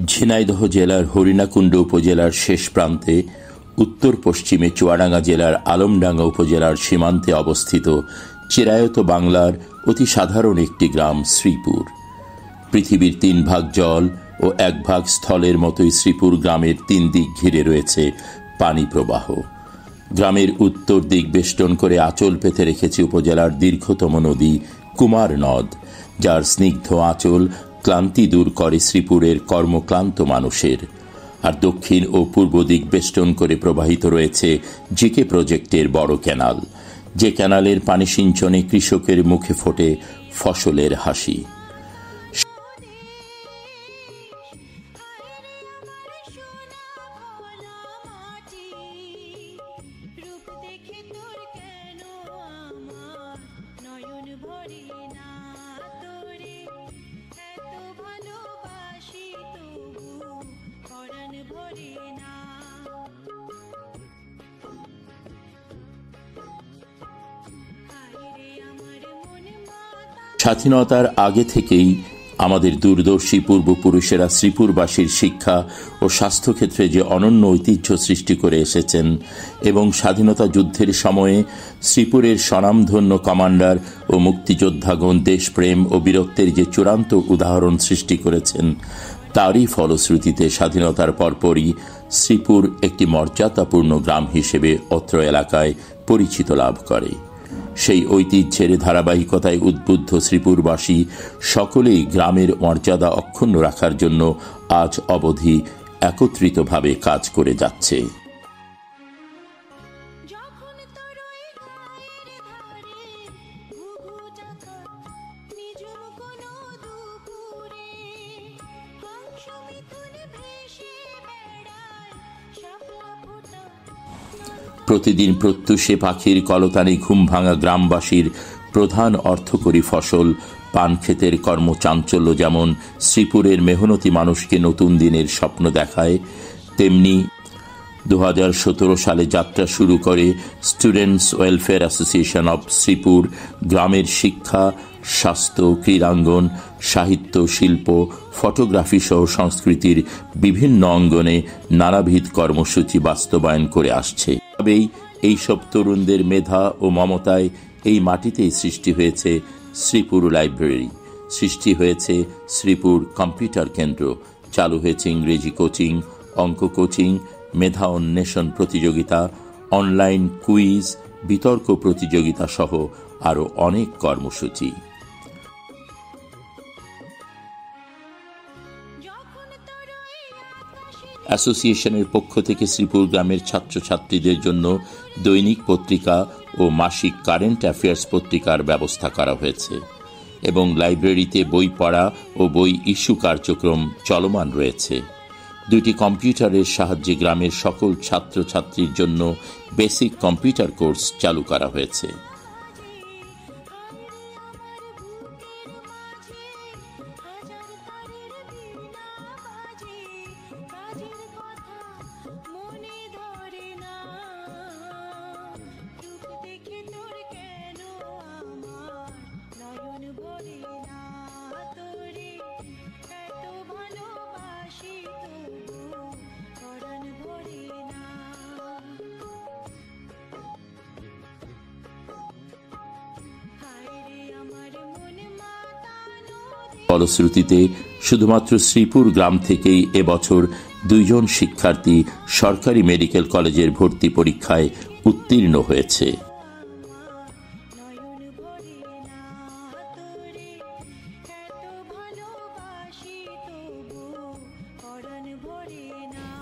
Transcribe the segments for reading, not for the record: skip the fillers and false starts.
ঝিনাইদহ জেলার হরিণাকুণ্ড উপজেলার শেষ প্রান্তে, উত্তর পশ্চিমে চুয়াডাঙ্গা জেলার আলমডাঙ্গা উপজেলার সীমান্তে অবস্থিত চিরায়ত বাংলার অতি সাধারণ একটি গ্রাম শ্রীপুর। পৃথিবীর 3 ভাগ জল ও 1 ভাগ স্থলের মতোই শ্রীপুর গ্রামের 3 দিক ঘিরে রয়েছে পানি প্রবাহ। গ্রামের উত্তর দিক বেষ্টন করে আঁচল পেতে রেখেছে উপজেলার দীর্ঘতম নদী কুমার নদ, যার স্নিগ্ধ আঁচল ক্লান্তি দূর করে শ্রীপুরের কর্মক্লান্ত মানুষের। আর দক্ষিণ ও পূর্ব দিক বেষ্টন করে প্রবাহিত রয়েছে জিকে প্রজেক্টের বড় ক্যানাল, যে ক্যানালের পানি সিঞ্চনে কৃষকের মুখে ফোটে ফসলের হাসি। স্বাধীনতার আগে থেকেই আমাদের দূরদর্শী পূর্বপুরুষেরা শ্রীপুরবাসীর শিক্ষা ও স্বাস্থ্যক্ষেত্রে যে অনন্য ঐতিহ্য সৃষ্টি করে এসেছেন এবং স্বাধীনতা যুদ্ধের সময়ে শ্রীপুরের স্বনামধন্য কমান্ডার ও মুক্তিযোদ্ধাগণ দেশপ্রেম ও বীরত্বের যে চূড়ান্ত উদাহরণ সৃষ্টি করেছেন, তারই ফলশ্রুতিতে স্বাধীনতার পরপরই শ্রীপুর একটি মর্যাদাপূর্ণ গ্রাম হিসেবে অত্র এলাকায় পরিচিত লাভ করে। সেই ঐতিহ্যের ধারাবাহিকতায় উদ্বুদ্ধ শ্রীপুরবাসী সকলেই গ্রামের মর্যাদা অক্ষুণ্ণ রাখার জন্য আজ অবধি একত্রিতভাবে কাজ করে যাচ্ছে। প্রতিদিন প্রত্যুষে পাখির কলতানে ঘুম ভাঙা গ্রামবাসীর প্রধান অর্থকরী ফসল পান ক্ষেতের কর্মচাঞ্চল্য যেমন শ্রীপুরের মেহনতি মানুষকে নতুন দিনের স্বপ্ন দেখায়, তেমনি 2017 সালে যাত্রা শুরু করে students welfare association of Sripur গ্রামের শিক্ষা, স্বাস্থ্য, ক্রীড়াঙ্গন, সাহিত্য, শিল্প, ফটোগ্রাফি সহ সংস্কৃতির বিভিন্ন অঙ্গনে নানাবিধ কর্মসূচি বাস্তবায়ন করে আসছে। তবেই এইসব তরুণদের মেধা ও মমতায় এই মাটিতেই সৃষ্টি হয়েছে শ্রীপুর লাইব্রেরি, সৃষ্টি হয়েছে শ্রীপুর কম্পিউটার কেন্দ্র, চালু হয়েছে ইংরেজি কোচিং, অঙ্ক কোচিং, মেধা অন্বেষণ প্রতিযোগিতা, অনলাইন কুইজ, বিতর্ক প্রতিযোগিতা সহ আরও অনেক কর্মসূচি। অ্যাসোসিয়েশনের পক্ষ থেকে শ্রীপুর গ্রামের ছাত্রছাত্রীদের জন্য দৈনিক পত্রিকা ও মাসিক কারেন্ট অ্যাফেয়ার্স পত্রিকার ব্যবস্থা করা হয়েছে এবং লাইব্রেরিতে বই পড়া ও বই ইস্যু কার্যক্রম চলমান রয়েছে। 2টি কম্পিউটারের সাহায্যে গ্রামের সকল ছাত্রছাত্রীর জন্য বেসিক কম্পিউটার কোর্স চালু করা হয়েছে। ফলশ্রুতিতে শুধুমাত্র শ্রীপুর গ্রাম থেকেই এবছর 2 জন শিক্ষার্থী সরকারি মেডিকেল কলেজের ভর্তি পরীক্ষায় উত্তীর্ণ হয়েছে।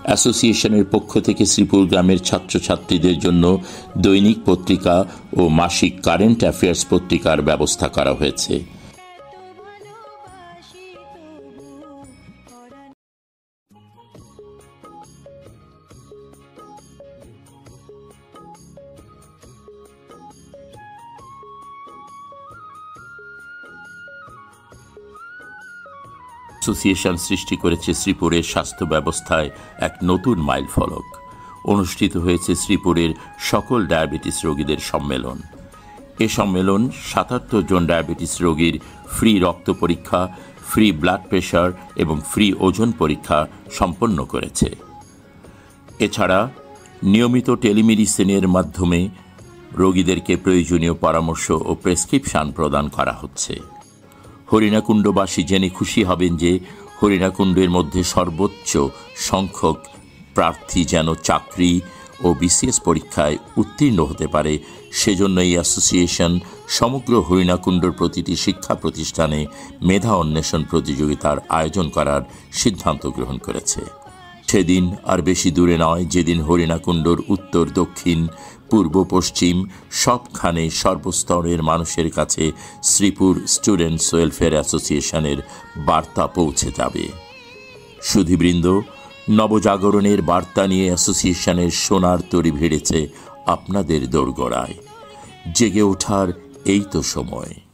অ্যাসোসিয়েশনের পক্ষ থেকে শ্রীপুর গ্রামের ছাত্রছাত্রীদের জন্য দৈনিক পত্রিকা ও মাসিক কারেন্ট অ্যাফেয়ার্স পত্রিকার ব্যবস্থা করা হয়েছে। অ্যাসোসিয়েশন সৃষ্টি করেছে শ্রীপুরের স্বাস্থ্য ব্যবস্থায় এক নতুন মাইলফলক। অনুষ্ঠিত হয়েছে শ্রীপুরের সকল ডায়াবেটিস রোগীদের সম্মেলন। এ সম্মেলন ৭৭ জন ডায়াবেটিস রোগীর ফ্রি রক্ত পরীক্ষা, ফ্রি ব্লাড প্রেশার এবং ফ্রি ওজন পরীক্ষা সম্পন্ন করেছে। এছাড়া নিয়মিত টেলিমেডিসিনের মাধ্যমে রোগীদেরকে প্রয়োজনীয় পরামর্শ ও প্রেসক্রিপশন প্রদান করা হচ্ছে। হরিণাকুণ্ডবাসী জেনে খুশি হবেন যে হরিণাকুণ্ডের মধ্যে সর্বোচ্চ সংখ্যক প্রার্থী যেন চাকরি ও বিসিএস পরীক্ষায় উত্তীর্ণ হতে পারে, সেজন্য এই অ্যাসোসিয়েশন সমগ্র হরিণাকুণ্ডর প্রতিটি শিক্ষা প্রতিষ্ঠানে মেধা অন্বেষণ প্রতিযোগিতার আয়োজন করার সিদ্ধান্ত গ্রহণ করেছে। সেদিন আর বেশি দূরে নয়, যেদিন হরিণাকুণ্ডর উত্তর, দক্ষিণ, পূর্ব, পশ্চিম সবখানে সর্বস্তরের মানুষের কাছে শ্রীপুর স্টুডেন্টস ওয়েলফেয়ার অ্যাসোসিয়েশনের বার্তা পৌঁছে যাবে। সুধীবৃন্দ, নবজাগরণের বার্তা নিয়ে অ্যাসোসিয়েশনের সোনার তরী ভিড়েছে আপনাদের দোরগোড়ায়। জেগে ওঠার এই তো সময়।